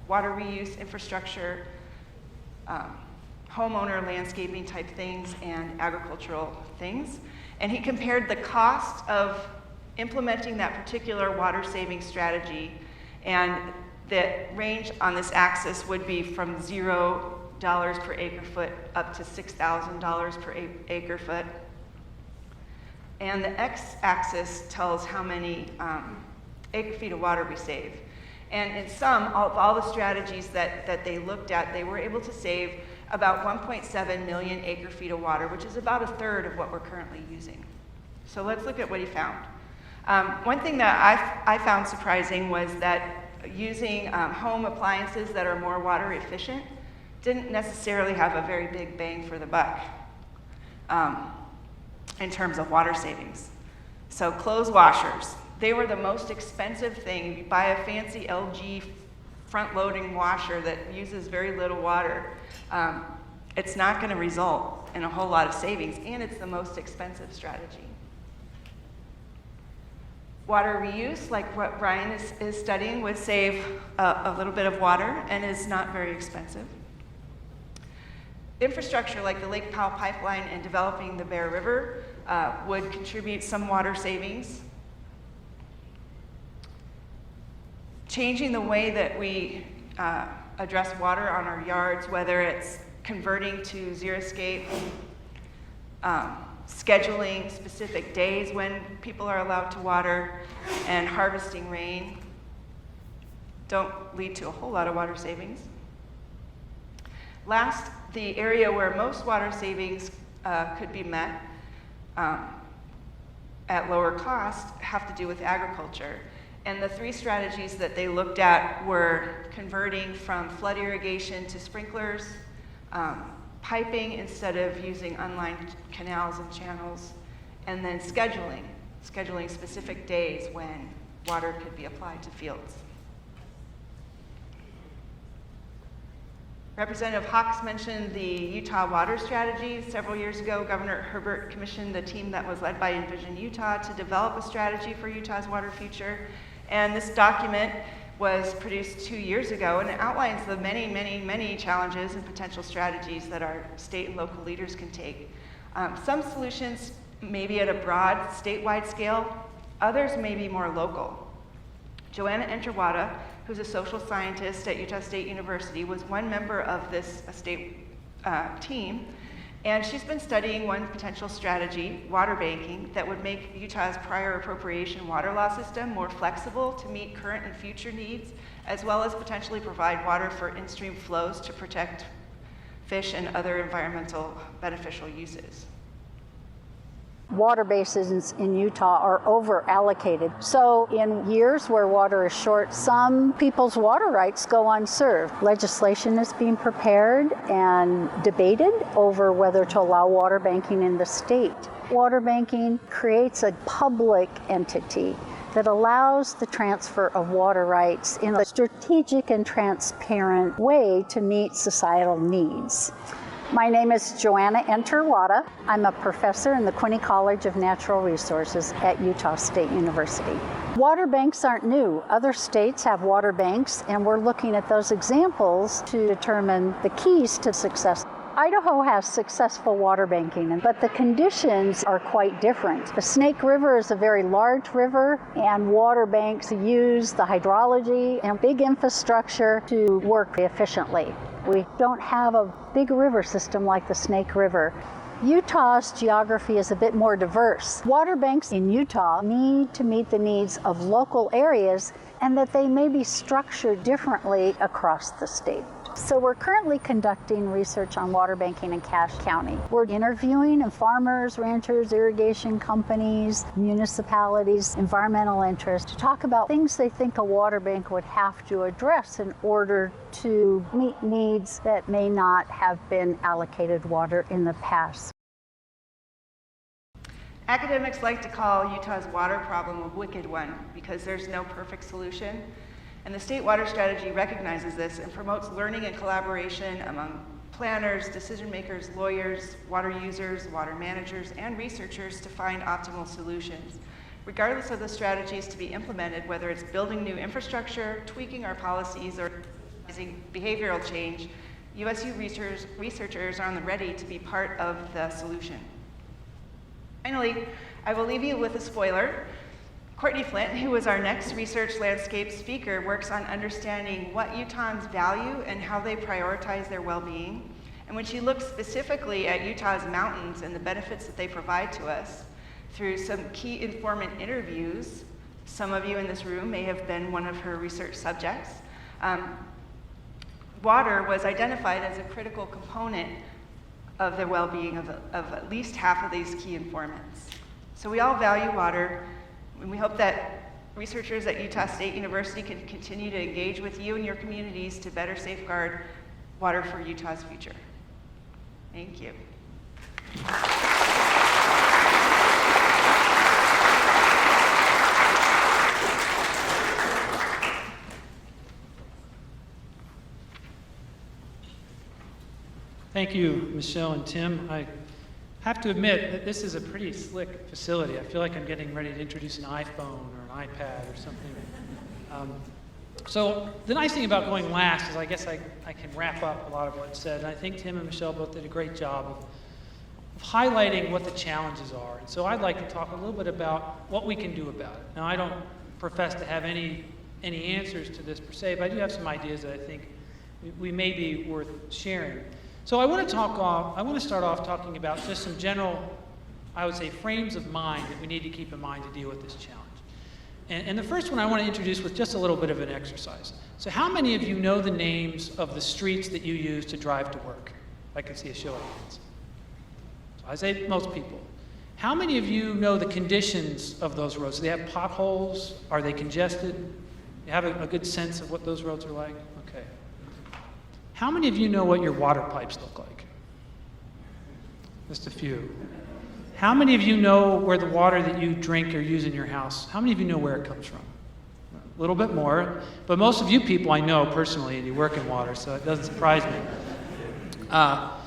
water reuse infrastructure, homeowner landscaping type things, and agricultural things. And he compared the cost of implementing that particular water saving strategy, and the range on this axis would be from $0 per acre foot up to $6,000 per acre foot. And the x-axis tells how many acre feet of water we save. And in sum, of all the strategies that they looked at, they were able to save about 1.7 million acre feet of water, which is about a third of what we're currently using. So let's look at what he found. One thing that I found surprising was that using home appliances that are more water efficient didn't necessarily have a very big bang for the buck in terms of water savings. So clothes washers, they were the most expensive thing. If you buy a fancy LG front-loading washer that uses very little water, it's not going to result in a whole lot of savings, and it's the most expensive strategy. Water reuse, like what Brian is studying, would save a little bit of water and is not very expensive. Infrastructure like the Lake Powell pipeline and developing the Bear River would contribute some water savings. Changing the way that we address water on our yards, whether it's converting to xeriscape, scheduling specific days when people are allowed to water, and harvesting rain, don't lead to a whole lot of water savings. Last, the area where most water savings could be met at lower cost have to do with agriculture. And the three strategies that they looked at were converting from flood irrigation to sprinklers, piping instead of using unlined canals and channels, and then scheduling specific days when water could be applied to fields. Representative Hawks mentioned the Utah water strategy. Several years ago, Governor Herbert commissioned a team that was led by Envision Utah to develop a strategy for Utah's water future. And this document was produced 2 years ago, and it outlines the many, many, many challenges and potential strategies that our state and local leaders can take. Some solutions may be at a broad statewide scale, others may be more local. Joanna Enterwada, who's a social scientist at Utah State University, was one member of this state team, and she's been studying one potential strategy, water banking, that would make Utah's prior appropriation water law system more flexible to meet current and future needs, as well as potentially provide water for in-stream flows to protect fish and other environmental beneficial uses. Water basins in Utah are over allocated. So in years where water is short, some people's water rights go unserved. Legislation is being prepared and debated over whether to allow water banking in the state. Water banking creates a public entity that allows the transfer of water rights in a strategic and transparent way to meet societal needs. My name is Joanna Enterwada. I'm a professor in the Quinney College of Natural Resources at Utah State University. Water banks aren't new. Other states have water banks, and we're looking at those examples to determine the keys to success. Idaho has successful water banking, but the conditions are quite different. The Snake River is a very large river, and water banks use the hydrology and big infrastructure to work efficiently. We don't have a big river system like the Snake River. Utah's geography is a bit more diverse. Water banks in Utah need to meet the needs of local areas, and that they may be structured differently across the state. So we're currently conducting research on water banking in Cache County. We're interviewing farmers, ranchers, irrigation companies, municipalities, environmental interests to talk about things they think a water bank would have to address in order to meet needs that may not have been allocated water in the past. Academics like to call Utah's water problem a wicked one because there's no perfect solution. And the state water strategy recognizes this and promotes learning and collaboration among planners, decision makers, lawyers, water users, water managers, and researchers to find optimal solutions. Regardless of the strategies to be implemented, whether it's building new infrastructure, tweaking our policies, or using behavioral change, USU researchers are on the ready to be part of the solution. Finally, I will leave you with a spoiler. Courtney Flint, who is our next Research Landscape speaker, works on understanding what Utahns value and how they prioritize their well-being. And when she looks specifically at Utah's mountains and the benefits that they provide to us through some key informant interviews, some of you in this room may have been one of her research subjects, water was identified as a critical component of the well-being of at least half of these key informants. So we all value water, and we hope that researchers at Utah State University can continue to engage with you and your communities to better safeguard water for Utah's future. Thank you. Thank you, Michelle and Tim. I have to admit that this is a pretty slick facility. I feel like I'm getting ready to introduce an iPhone or an iPad or something. So the nice thing about going last is I guess I can wrap up a lot of what's said. And I think Tim and Michelle both did a great job of highlighting what the challenges are. And so I'd like to talk a little bit about what we can do about it. Now, I don't profess to have any answers to this per se, but I do have some ideas that I think we may be worth sharing. So I want to start off talking about just some general, I would say, frames of mind that we need to keep in mind to deal with this challenge. And the first one I want to introduce with just a little bit of an exercise. So how many of you know the names of the streets that you use to drive to work? I can see a show of hands. So I say most people. How many of you know the conditions of those roads? Do they have potholes? Are they congested? Do you have a good sense of what those roads are like? Okay. How many of you know what your water pipes look like? Just a few. How many of you know where the water that you drink or use in your house, how many of you know where it comes from? A little bit more, but most of you people I know personally, and you work in water, so it doesn't surprise me.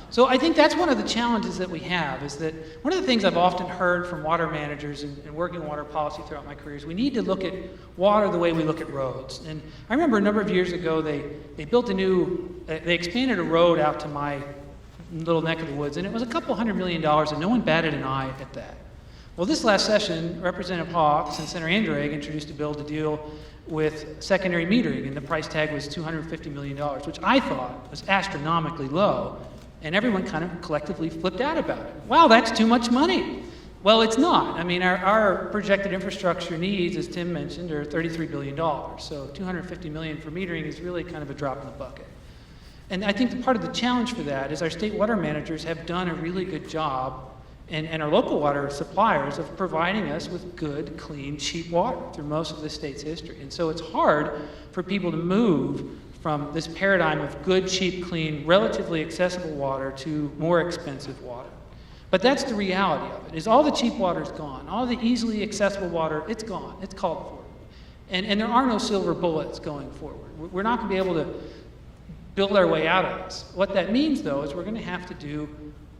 So I think that's one of the challenges that we have, is that one of the things I've often heard from water managers and working in water policy throughout my career is we need to look at water the way we look at roads. And I remember a number of years ago, they built they expanded a road out to my little neck of the woods, and it was a couple $100 million, and no one batted an eye at that. Well, this last session, Representative Hawks and Senator Anderegg introduced a bill to deal with secondary metering, and the price tag was $250 million, which I thought was astronomically low, and everyone kind of collectively flipped out about it. Wow, that's too much money. Well, it's not. I mean, our projected infrastructure needs, as Tim mentioned, are $33 billion, so $250 million for metering is really kind of a drop in the bucket. And I think that part of the challenge for that is our state water managers have done a really good job, and our local water suppliers, of providing us with good, clean, cheap water through most of the state's history. And so it's hard for people to move from this paradigm of good, cheap, clean, relatively accessible water to more expensive water. But that's the reality of it, is all the cheap water is gone. All the easily accessible water, it's gone. It's called for. And there are no silver bullets going forward. We're not going to be able to build our way out of this. What that means, though, is we're going to have to do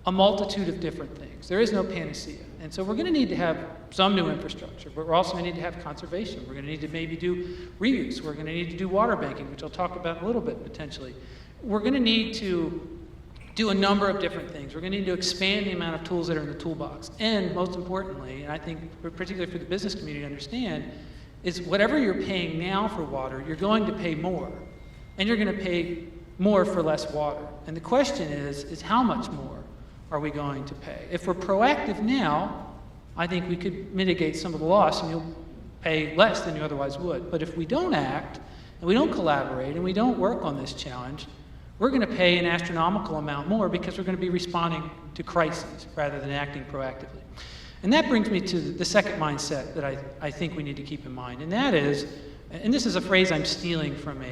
a multitude of different things. There is no panacea. And so we're going to need to have some new infrastructure, but we're also going to need to have conservation. We're going to need to maybe do reuse. We're going to need to do water banking, which I'll talk about in a little bit potentially. We're going to need to do a number of different things. We're going to need to expand the amount of tools that are in the toolbox. And most importantly, and I think particularly for the business community to understand, is whatever you're paying now for water, you're going to pay more. And you're going to pay more for less water. And the question is how much more are we going to pay? If we're proactive now, I think we could mitigate some of the loss and you'll pay less than you otherwise would. But if we don't act, and we don't collaborate, and we don't work on this challenge, we're we're going to pay an astronomical amount more because we're going to be responding to crises rather than acting proactively. And that brings me to the second mindset that I think we need to keep in mind, and that is, and this is a phrase I'm stealing from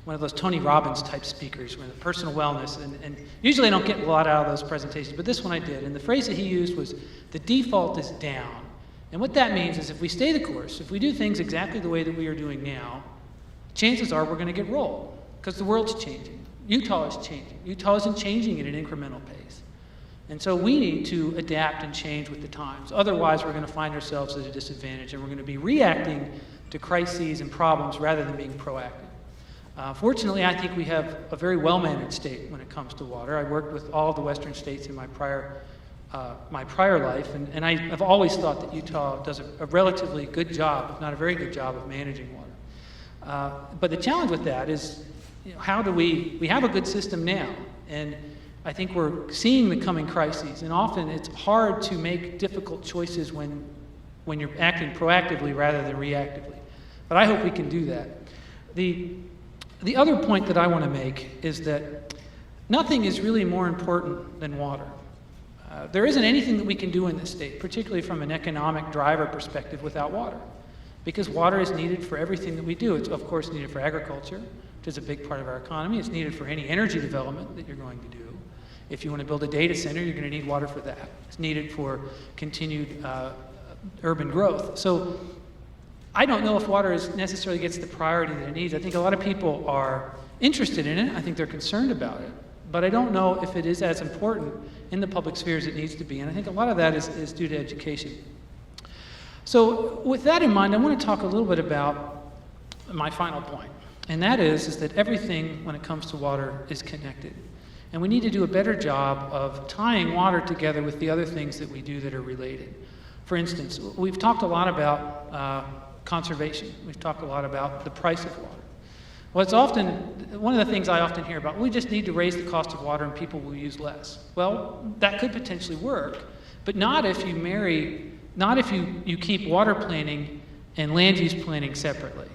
one of those Tony Robbins type speakers, with personal wellness, and usually I don't get a lot out of those presentations, but this one I did, and the phrase that he used was, the default is down. And what that means is if we stay the course, if we do things exactly the way that we are doing now, chances are we're going to get rolled, because the world's changing. Utah is changing. Utah isn't changing at an incremental pace. And so we need to adapt and change with the times. Otherwise, we're going to find ourselves at a disadvantage, and we're going to be reacting to crises and problems rather than being proactive. Fortunately, I think we have a very well-managed state when it comes to water. I worked with all of the western states in my prior life, and I have always thought that Utah does a relatively good job, if not a very good job, of managing water. But the challenge with that is, how do we have a good system now, and I think we're seeing the coming crises, and often it's hard to make difficult choices when you're acting proactively rather than reactively. But I hope we can do that. The other point that I want to make is that nothing is really more important than water. There isn't anything that we can do in this state, particularly from an economic driver perspective, without water, because water is needed for everything that we do. It's, of course, needed for agriculture, which is a big part of our economy. It's needed for any energy development that you're going to do. If you want to build a data center, you're going to need water for that. It's needed for continued urban growth. So I don't know if water necessarily gets the priority that it needs. I think a lot of people are interested in it. I think they're concerned about it. But I don't know if it is as important in the public sphere as it needs to be. And I think a lot of that is due to education. So with that in mind, I want to talk a little bit about my final point. And that is that everything when it comes to water is connected. And we need to do a better job of tying water together with the other things that we do that are related. For instance, we've talked a lot about conservation. We've talked a lot about the price of water. Well, it's often, one of the things I often hear about, we just need to raise the cost of water and people will use less. Well, that could potentially work, but not if you keep water planning and land use planning separately.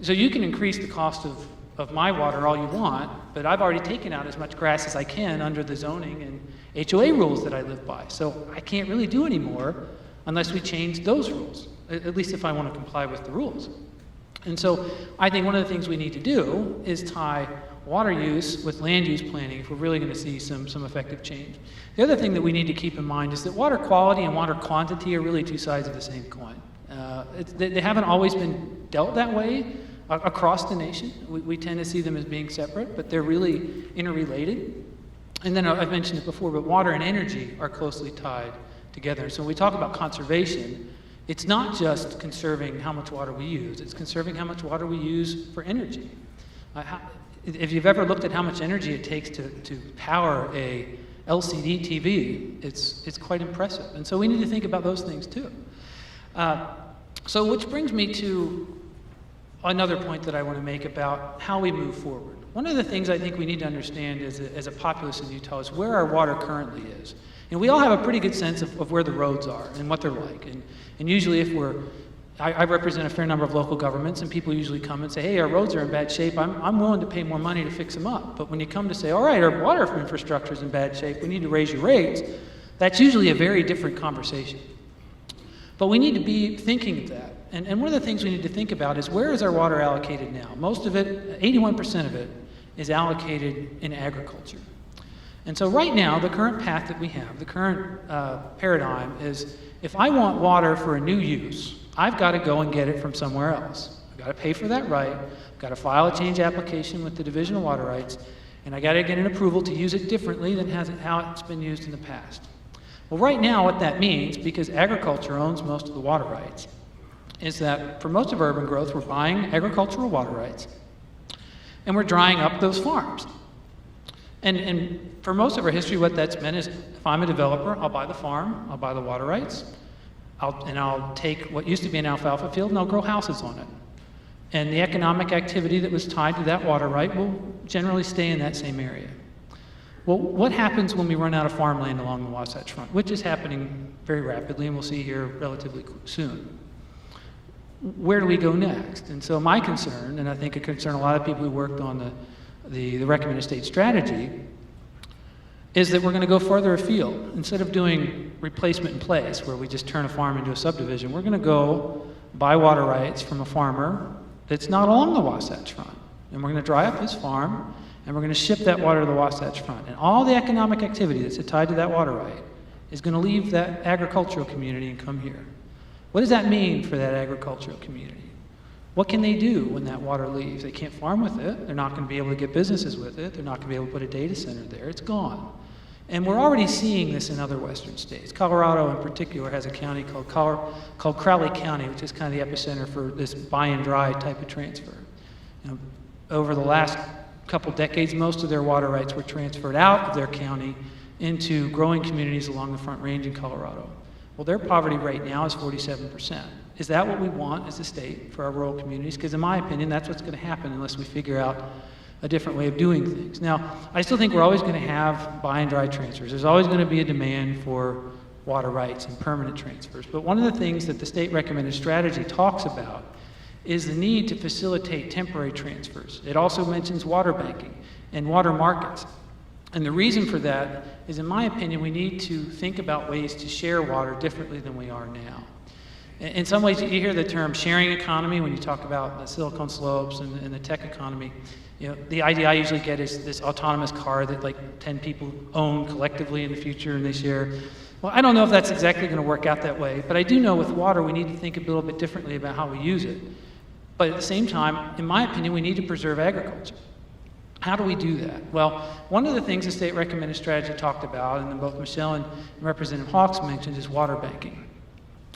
So you can increase the cost of my water all you want, but I've already taken out as much grass as I can under the zoning and HOA rules that I live by. So I can't really do any more unless we change those rules, at least if I want to comply with the rules. And so I think one of the things we need to do is tie water use with land use planning if we're really going to see some effective change. The other thing that we need to keep in mind is that water quality and water quantity are really two sides of the same coin. They haven't always been dealt that way across the nation. We tend to see them as being separate, but they're really interrelated. And then I've mentioned it before, but water and energy are closely tied together. So when we talk about conservation, it's not just conserving how much water we use, it's conserving how much water we use for energy. If you've ever looked at how much energy it takes to power a LCD TV, it's quite impressive. And so we need to think about those things too. So which brings me to another point that I want to make about how we move forward. One of the things I think we need to understand as a populace in Utah is where our water currently is. And we all have a pretty good sense of where the roads are and what they're like. And usually if I represent a fair number of local governments, and people usually come and say, hey, our roads are in bad shape, I'm willing to pay more money to fix them up. But when you come to say, all right, our water infrastructure is in bad shape, we need to raise your rates, that's usually a very different conversation. But we need to be thinking of that. And one of the things we need to think about is, where is our water allocated now? Most of it, 81% of it, is allocated in agriculture. And so right now, the current path that we have, the current paradigm is, if I want water for a new use, I've got to go and get it from somewhere else. I've got to pay for that right, I've got to file a change application with the Division of Water Rights, and I got to get an approval to use it differently than how it's been used in the past. Well, right now what that means, because agriculture owns most of the water rights, is that for most of urban growth, we're buying agricultural water rights, and we're drying up those farms. And for most of our history, what that's meant is, if I'm a developer, I'll buy the farm, I'll buy the water rights, I'll take what used to be an alfalfa field and I'll grow houses on it. And the economic activity that was tied to that water right will generally stay in that same area. Well, what happens when we run out of farmland along the Wasatch Front, which is happening very rapidly, and we'll see here relatively soon? Where do we go next? And so my concern, and I think it concerns a lot of people who worked on the recommended state strategy, is that we're going to go further afield. Instead of doing replacement in place, where we just turn a farm into a subdivision, we're going to go buy water rights from a farmer that's not along the Wasatch Front. And we're going to dry up his farm, and we're going to ship that water to the Wasatch Front. And all the economic activity that's tied to that water right is going to leave that agricultural community and come here. What does that mean for that agricultural community? What can they do when that water leaves? They can't farm with it. They're not going to be able to get businesses with it. They're not going to be able to put a data center there. It's gone. And we're already seeing this in other western states. Colorado in particular has a county called Crowley County, which is kind of the epicenter for this buy and dry type of transfer. You know, over the last couple decades, most of their water rights were transferred out of their county into growing communities along the Front Range in Colorado. Well, their poverty rate now is 47%. Is that what we want as a state for our rural communities? Because in my opinion, that's what's going to happen unless we figure out a different way of doing things. Now, I still think we're always going to have buy and dry transfers. There's always going to be a demand for water rights and permanent transfers. But one of the things that the state recommended strategy talks about is the need to facilitate temporary transfers. It also mentions water banking and water markets. And the reason for that is, in my opinion, we need to think about ways to share water differently than we are now. In some ways, you hear the term sharing economy when you talk about the Silicon Slopes and the tech economy. You know, the idea I usually get is this autonomous car that like 10 people own collectively in the future and they share. Well, I don't know if that's exactly going to work out that way, but I do know with water we need to think a little bit differently about how we use it. But at the same time, in my opinion, we need to preserve agriculture. How do we do that? Well, one of the things the state recommended strategy talked about, and then both Michelle and Representative Hawks mentioned, is water banking.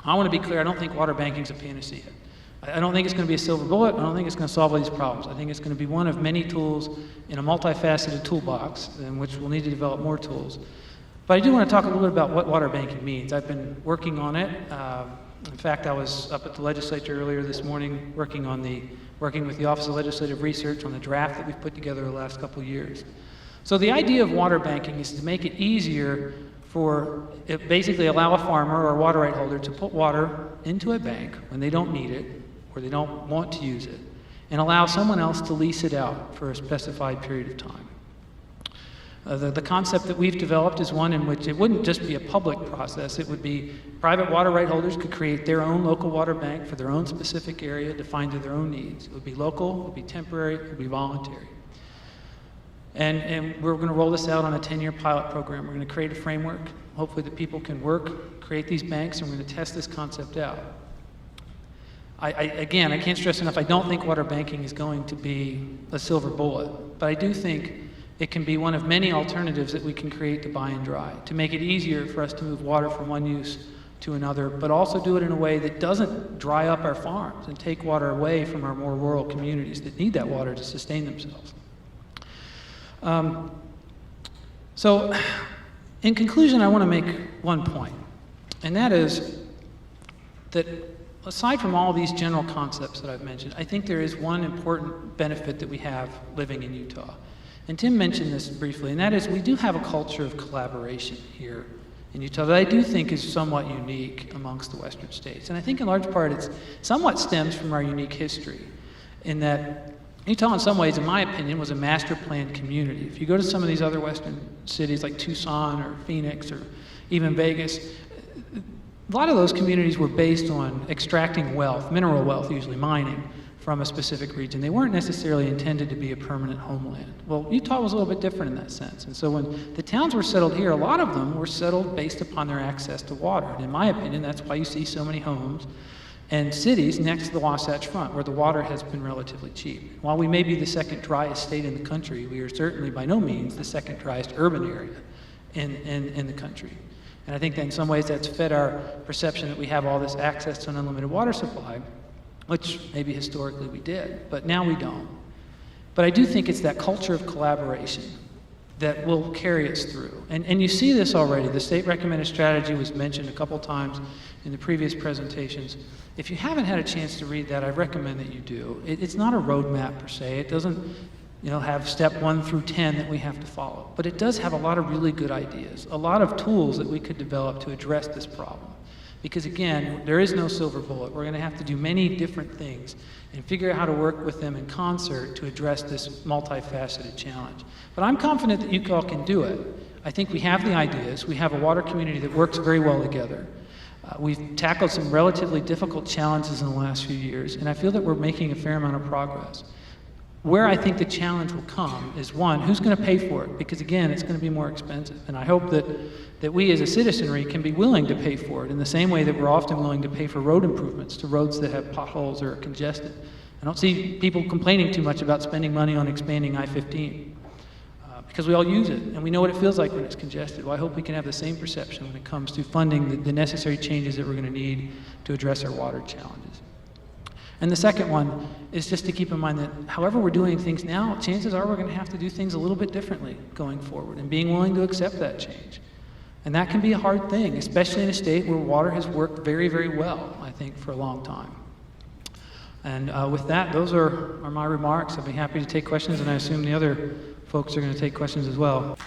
I want to be clear, I don't think water banking is a panacea. I don't think it's going to be a silver bullet. I don't think it's going to solve all these problems. I think it's going to be one of many tools in a multifaceted toolbox in which we'll need to develop more tools. But I do want to talk a little bit about what water banking means. I've been working on it. In fact, I was up at the legislature earlier this morning working with the Office of Legislative Research on the draft that we've put together the last couple of years. So the idea of water banking is to make it easier basically allow a farmer or a water right holder to put water into a bank when they don't need it or they don't want to use it, and allow someone else to lease it out for a specified period of time. The concept that we've developed is one in which it wouldn't just be a public process. It would be private water right holders could create their own local water bank for their own specific area defined to their own needs. It would be local, it would be temporary, it would be voluntary. And we're going to roll this out on a 10-year pilot program. We're going to create a framework. Hopefully the people can create these banks, and we're going to test this concept out. Again, I can't stress enough, I don't think water banking is going to be a silver bullet, but I do think it can be one of many alternatives that we can create to buy and dry, to make it easier for us to move water from one use to another, but also do it in a way that doesn't dry up our farms and take water away from our more rural communities that need that water to sustain themselves. So, in conclusion, I want to make one point, and that is that aside from all these general concepts that I've mentioned, I think there is one important benefit that we have living in Utah. And Tim mentioned this briefly, and that is we do have a culture of collaboration here in Utah that I do think is somewhat unique amongst the western states. And I think in large part it somewhat stems from our unique history, in that Utah in some ways, in my opinion, was a master planned community. If you go to some of these other western cities like Tucson or Phoenix or even Vegas, a lot of those communities were based on extracting wealth, mineral wealth, usually mining, from a specific region. They weren't necessarily intended to be a permanent homeland. Well, Utah was a little bit different in that sense. And so when the towns were settled here, a lot of them were settled based upon their access to water. And in my opinion, that's why you see so many homes and cities next to the Wasatch Front, where the water has been relatively cheap. While we may be the second driest state in the country, we are certainly by no means the second driest urban area in the country. And I think that in some ways that's fed our perception that we have all this access to an unlimited water supply, which maybe historically we did, but now we don't. But I do think it's that culture of collaboration that will carry us through. And you see this already. The state recommended strategy was mentioned a couple times in the previous presentations. If you haven't had a chance to read that, I recommend that you do. It's not a roadmap per se. It doesn't have step 1 through 10 that we have to follow. But it does have a lot of really good ideas, a lot of tools that we could develop to address this problem. Because again, there is no silver bullet. We're going to have to do many different things and figure out how to work with them in concert to address this multifaceted challenge. But I'm confident that you all can do it. I think we have the ideas. We have a water community that works very well together. We've tackled some relatively difficult challenges in the last few years, and I feel that we're making a fair amount of progress. Where I think the challenge will come is, one, who's going to pay for it? Because again, it's going to be more expensive. And I hope that we as a citizenry can be willing to pay for it in the same way that we're often willing to pay for road improvements to roads that have potholes or are congested. I don't see people complaining too much about spending money on expanding I-15 because we all use it and we know what it feels like when it's congested. Well, I hope we can have the same perception when it comes to funding the necessary changes that we're going to need to address our water challenges. And the second one is just to keep in mind that however we're doing things now, chances are we're going to have to do things a little bit differently going forward, and being willing to accept that change. And that can be a hard thing, especially in a state where water has worked very, very well, I think, for a long time. And with that, those are my remarks. I'll be happy to take questions, and I assume the other folks are going to take questions as well.